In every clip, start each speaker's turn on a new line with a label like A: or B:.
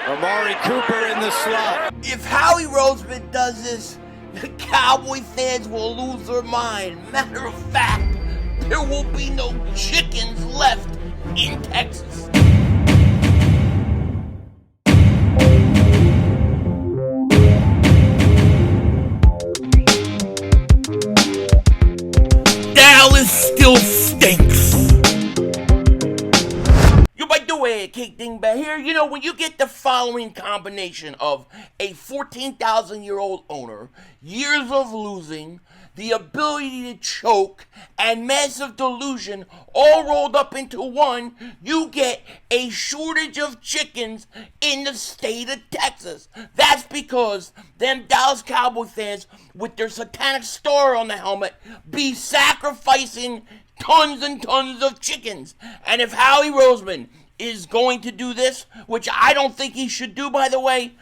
A: Amari Cooper in the slot.
B: If Howie Roseman does this, the Cowboy fans will lose their mind. Matter of fact, there will be no chickens left in Texas. Dallas still stinks. By the way, Kate Dingbat here. You know, when you get the following combination of a 14,000-year-old owner, years of losing, the ability to choke, and massive delusion all rolled up into one, you get a shortage of chickens in the state of Texas. That's because them Dallas Cowboy fans with their satanic star on the helmet be sacrificing tons and tons of chickens. And if Howie Roseman is going to do this, which I don't think he should do, by the way,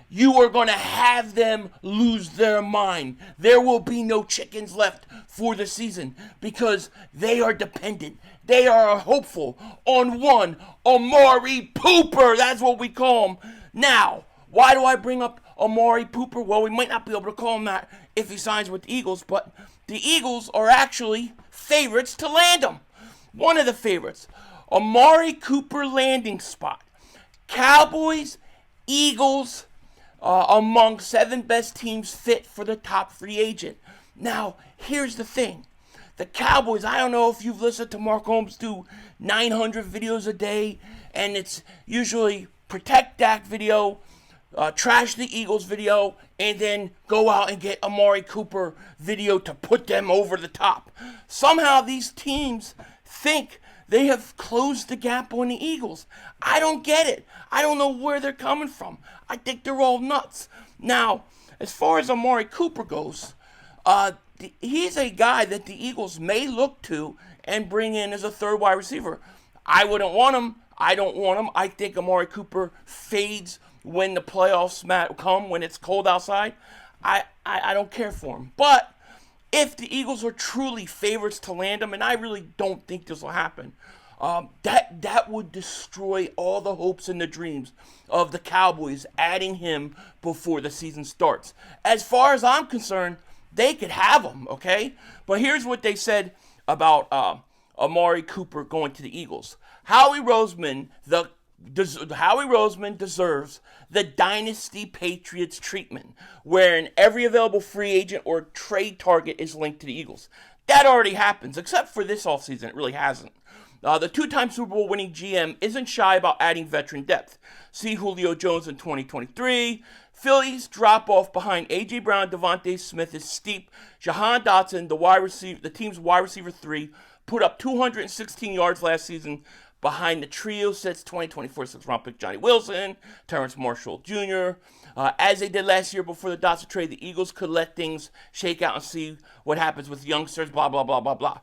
B: you are going to have them lose their mind. There will be no chickens left for the season because they are dependent. They are hopeful on one Amari Pooper. That's what we call him. Now, why do I bring up Amari Pooper? Well, we might not be able to call him that if he signs with the Eagles, but the Eagles are actually favorites to land him. One of the favorites. Amari Cooper landing spot. Cowboys, Eagles, among 7 best teams fit for the top free agent. Now, here's the thing. The Cowboys, I don't know if you've listened to Mark Holmes do 900 videos a day, and it's usually protect Dak video, trash the Eagles video, and then go out and get Amari Cooper video to put them over the top. Somehow these teams think they have closed the gap on the Eagles. I don't get it. I don't know where they're coming from. I think they're all nuts. Now, as far as Amari Cooper goes, he's a guy that the Eagles may look to and bring in as a third wide receiver. I wouldn't want him. I don't want him. I think Amari Cooper fades when the playoffs come, when it's cold outside. I don't care for him. But if the Eagles are truly favorites to land him, and I really don't think this will happen, that would destroy all the hopes and the dreams of the Cowboys adding him before the season starts. As far as I'm concerned, they could have him, okay? But here's what they said about Amari Cooper going to the Eagles. Howie Roseman deserves the Dynasty Patriots treatment, wherein every available free agent or trade target is linked to the Eagles. That already happens, except for this offseason. It really hasn't. The 2-time Super Bowl winning GM isn't shy about adding veteran depth. See Julio Jones in 2023. Phillies drop off behind A.J. Brown, Devontae Smith is steep. Jahan Dotson, the team's wide receiver 3, put up 216 yards last season. Behind the trio sits 2024 6th-round pick Johnny Wilson, Terrence Marshall Jr. As they did last year before the Dotson trade, the Eagles could let things shake out and see what happens with youngsters, blah, blah, blah, blah, blah.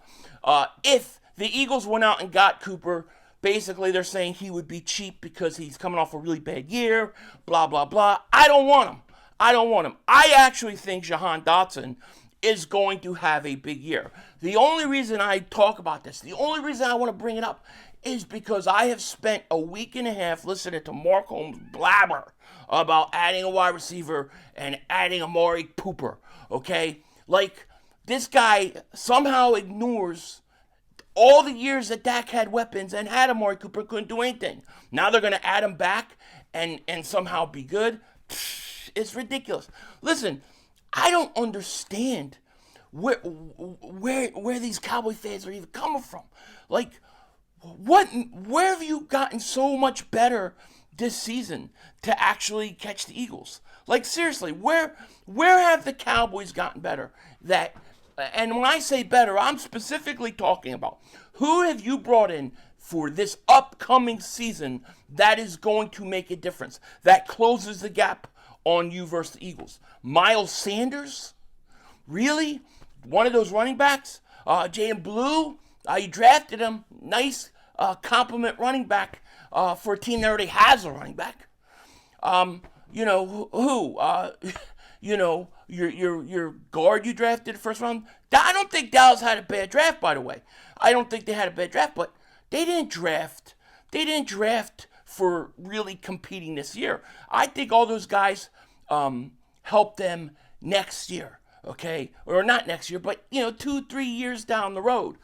B: If the Eagles went out and got Cooper, basically they're saying he would be cheap because he's coming off a really bad year, blah, blah, blah. I don't want him. I actually think Jahan Dotson is going to have a big year. The only reason I talk about this, the only reason I want to bring it up is because I have spent a week and a half listening to Mark Holmes blabber about adding a wide receiver and adding Amari Pooper, okay? Like, this guy somehow ignores all the years that Dak had weapons and had Amari Cooper, couldn't do anything. Now they're going to add him back and somehow be good? It's ridiculous. Listen, I don't understand where these Cowboy fans are even coming from. Like, where have you gotten so much better this season to actually catch the Eagles? Like, seriously, where have the Cowboys gotten better? And when I say better, I'm specifically talking about who have you brought in for this upcoming season that is going to make a difference, that closes the gap on you versus the Eagles? Miles Sanders? Really? One of those running backs? Jay and Blue? You drafted him. Nice compliment running back for a team that already has a running back. You know, who? You know, your guard you drafted first round. I don't think Dallas had a bad draft, by the way. I don't think they had a bad draft, but they didn't draft for really competing this year. I think all those guys help them next year, okay? Or not next year, but 2-3 years down the road.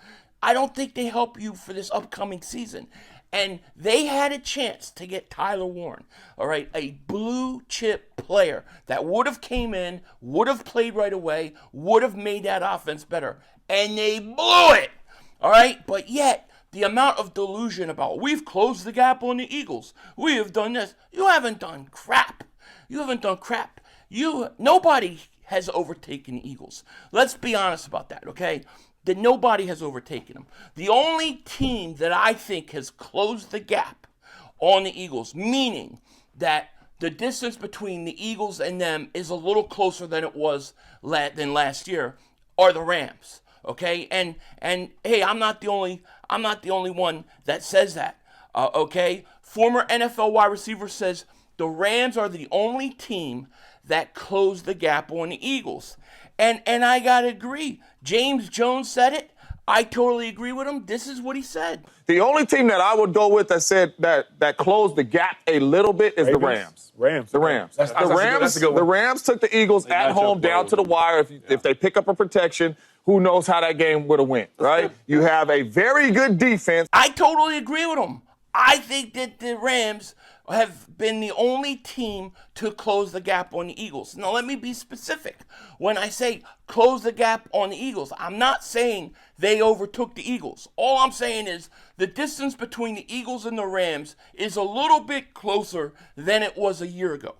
B: I don't think they help you for this upcoming season. And they had a chance to get Tyler Warren, all right, a blue chip player that would have came in, would have played right away, would have made that offense better. And they blew it, all right? But yet, the amount of delusion about we've closed the gap on the Eagles, we have done this. You haven't done crap. You haven't done crap. Nobody has overtaken the Eagles. Let's be honest about that, okay? That nobody has overtaken them. The only team that I think has closed the gap on the Eagles, meaning that the distance between the Eagles and them is a little closer than it was than last year, are the Rams. Okay, and hey, I'm not the only one that says that. Okay, former NFL wide receiver says the Rams are the only team that closed the gap on the Eagles. And I gotta agree. James Jones said it. I totally agree with him. This is what he said.
C: The only team that I would go with that said that closed the gap a little bit is the Rams. The Rams. That's a good one. The Rams took the Eagles at home down to the wire. If they pick up a protection, who knows how that game would have went, right? You have a very good defense.
B: I totally agree with him. I think that the Rams have been the only team to close the gap on the Eagles. Now, let me be specific. When I say close the gap on the Eagles, I'm not saying they overtook the Eagles. All I'm saying is the distance between the Eagles and the Rams is a little bit closer than it was a year ago.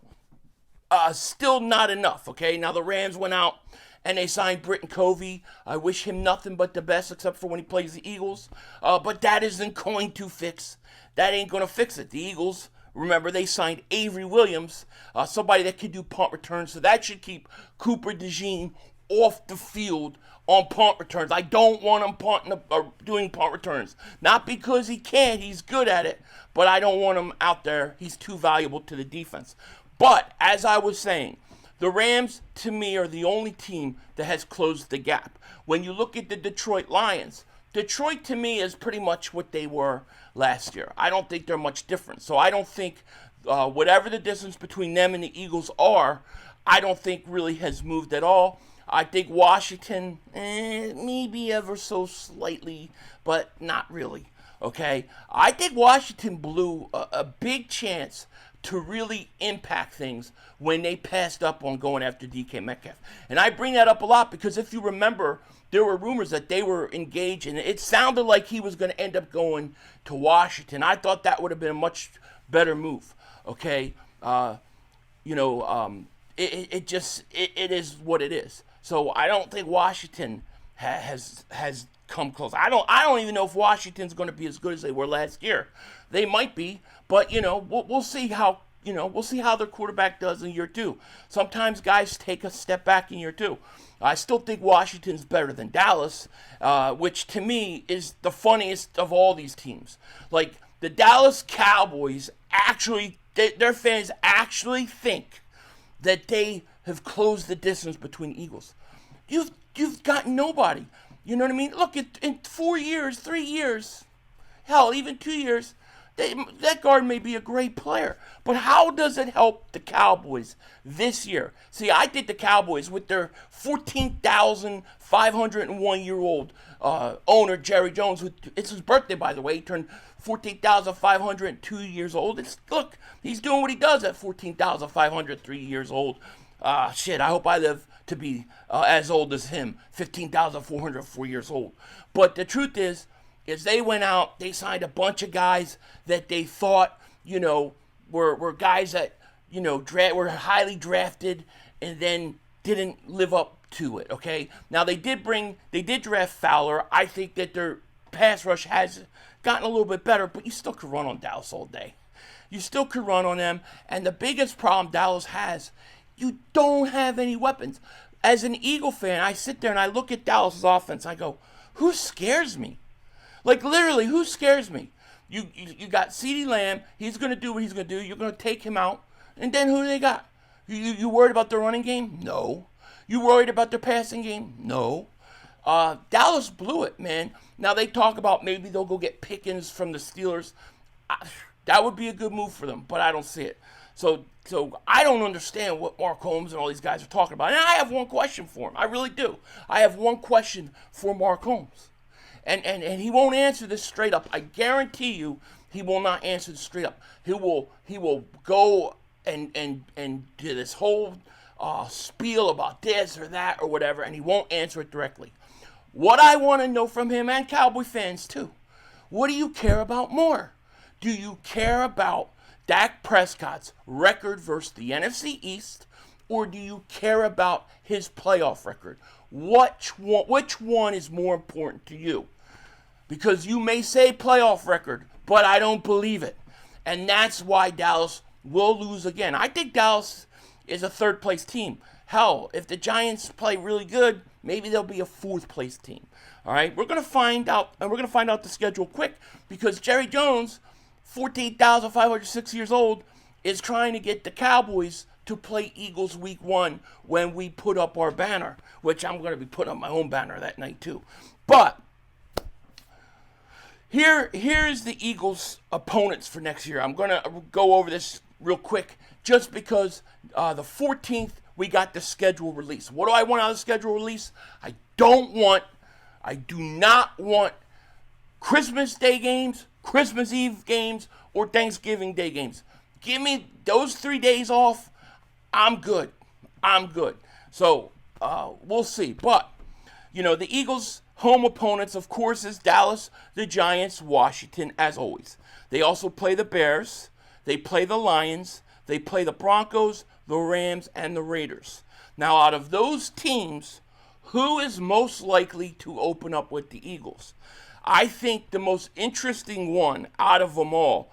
B: Still not enough, okay? Now, the Rams went out and they signed Britton Covey. I wish him nothing but the best except for when he plays the Eagles. But that isn't going to fix. That ain't going to fix it. The Eagles, remember, they signed Avery Williams, somebody that could do punt returns. So that should keep Cooper DeJean off the field on punt returns. I don't want him punting or doing punt returns. Not because he can't. He's good at it. But I don't want him out there. He's too valuable to the defense. But as I was saying, the Rams, to me, are the only team that has closed the gap. When you look at the Detroit Lions, Detroit, to me, is pretty much what they were last year. I don't think they're much different. So I don't think whatever the distance between them and the Eagles are, I don't think really has moved at all. I think Washington, maybe ever so slightly, but not really. Okay? I think Washington blew a big chance to really impact things when they passed up on going after DK Metcalf. And I bring that up a lot because if you remember, there were rumors that they were engaged, and it sounded like he was going to end up going to Washington. I thought that would have been a much better move, okay? It is what it is. So I don't think Washington has come close. I don't even know if Washington's going to be as good as they were last year. They might be, but we'll see how their quarterback does in year two. Sometimes guys take a step back in year two. I still think Washington's better than Dallas, which to me is the funniest of all these teams. Like the Dallas Cowboys their fans actually think that they have closed the distance between the Eagles. You've got nobody. You know what I mean? Look, in 4 years, 3 years, hell, even 2 years, that guard may be a great player. But how does it help the Cowboys this year? See, I think the Cowboys, with their 14,501-year-old owner, Jerry Jones, it's his birthday, by the way. He turned 14,502 years old. Look, he's doing what he does at 14,503 years old. I hope I live to be as old as him, 15,404 years old. But the truth is they went out, they signed a bunch of guys that they thought, were guys that, were highly drafted and then didn't live up to it, okay? Now, they did draft Fowler. I think that their pass rush has gotten a little bit better, but you still could run on Dallas all day. You still could run on them, and the biggest problem Dallas has, you don't have any weapons. As an Eagle fan, I sit there and I look at Dallas' offense, I go, who scares me? Like, literally, who scares me? You got CeeDee Lamb. He's going to do what he's going to do. You're going to take him out. And then who do they got? You worried about their running game? No. You worried about their passing game? No. Dallas blew it, man. Now, they talk about maybe they'll go get Pickens from the Steelers. That would be a good move for them, but I don't see it. So I don't understand what Mark Holmes and all these guys are talking about. And I have one question for him. I really do. I have one question for Mark Holmes. And he won't answer this straight up. I guarantee you he will not answer this straight up. He will go and do this whole spiel about this or that or whatever, and he won't answer it directly. What I want to know from him, and Cowboy fans too, what do you care about more? Do you care about Dak Prescott's record versus the NFC East, or do you care about his playoff record? Which one is more important to you? Because you may say playoff record, but I don't believe it. And that's why Dallas will lose again. I think Dallas is a third-place team. Hell, if the Giants play really good, maybe they'll be a fourth-place team. All right? We're going to find out, and we're going to find out the schedule quick, because Jerry Jones, 14,506 years old, is trying to get the Cowboys to play Eagles week 1 when we put up our banner, which I'm going to be putting up my own banner that night too. But here's the Eagles' opponents for next year. I'm going to go over this real quick just because the 14th we got the schedule release. What do I want out of the schedule release? I do not want Christmas Day games, Christmas Eve games, or Thanksgiving Day games. Give me those 3 days off. I'm good. So we'll see. But, the Eagles' home opponents, of course, is Dallas, the Giants, Washington, as always. They also play the Bears. They play the Lions. They play the Broncos, the Rams, and the Raiders. Now, out of those teams, who is most likely to open up with the Eagles? I think the most interesting one out of them all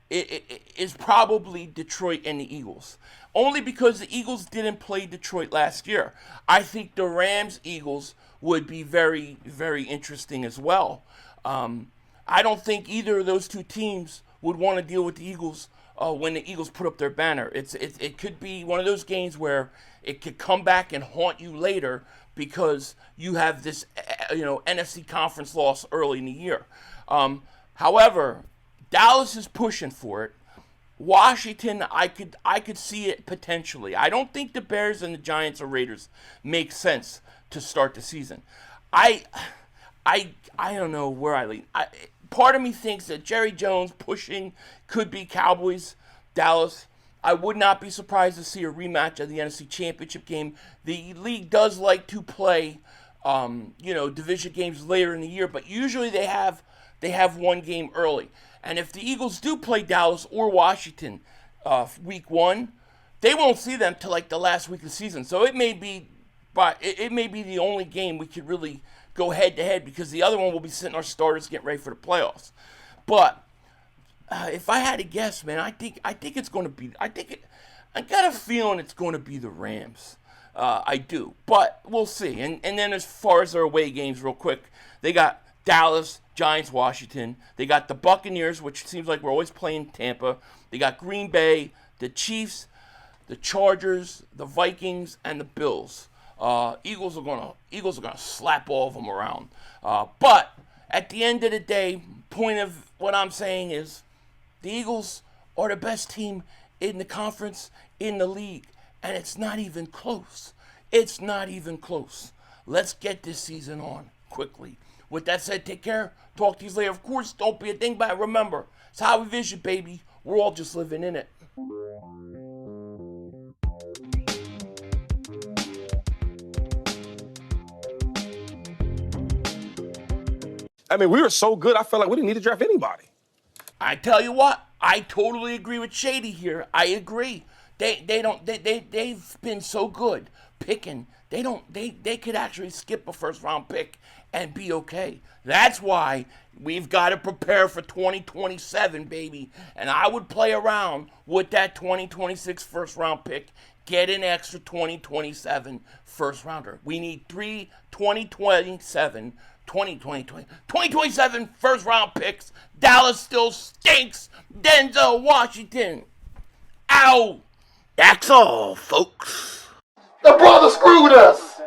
B: is probably Detroit and the Eagles. Only because the Eagles didn't play Detroit last year. I think the Rams-Eagles would be very, very interesting as well. I don't think either of those two teams would want to deal with the Eagles when the Eagles put up their banner. It could be one of those games where it could come back and haunt you later because you have this, NFC conference loss early in the year. However, Dallas is pushing for it. Washington, I could see it potentially. I don't think the Bears and the Giants or Raiders make sense to start the season. I don't know where I lean. Part of me thinks that Jerry Jones pushing could be Cowboys, Dallas. I would not be surprised to see a rematch of the NFC Championship game. The league does like to play, division games later in the year, but usually they have one game early. And if the Eagles do play Dallas or Washington week 1, they won't see them till like the last week of the season. So it may be the only game we could really go head to head because the other one will be sitting our starters getting ready for the playoffs. But if I had to guess, man, I think it's going to be. I got a feeling it's going to be the Rams. I do, but we'll see. And then as far as their away games, real quick, they got Dallas, Giants, Washington. They got the Buccaneers, which seems like we're always playing Tampa. They got Green Bay, the Chiefs, the Chargers, the Vikings, and the Bills. Eagles are gonna slap all of them around. But at the end of the day, point of what I'm saying is, the Eagles are the best team in the conference, in the league, and it's not even close. It's not even close. Let's get this season on quickly. With that said, take care. Talk to you later. Of course, don't be a dingbat. Remember, it's how we vision, baby. We're all just living in it.
C: I mean, we were so good, I felt like we didn't need to draft anybody.
B: I tell you what, I totally agree with Shady here. I agree. They've been so good picking. They could actually skip a first round pick and be okay. That's why we've got to prepare for 2027, baby. And I would play around with that 2026 first round pick. Get an extra 2027 first rounder. We need 3 2027 first round picks. Dallas still stinks. Denzel Washington. Ow. That's all, folks.
D: The brother screwed us.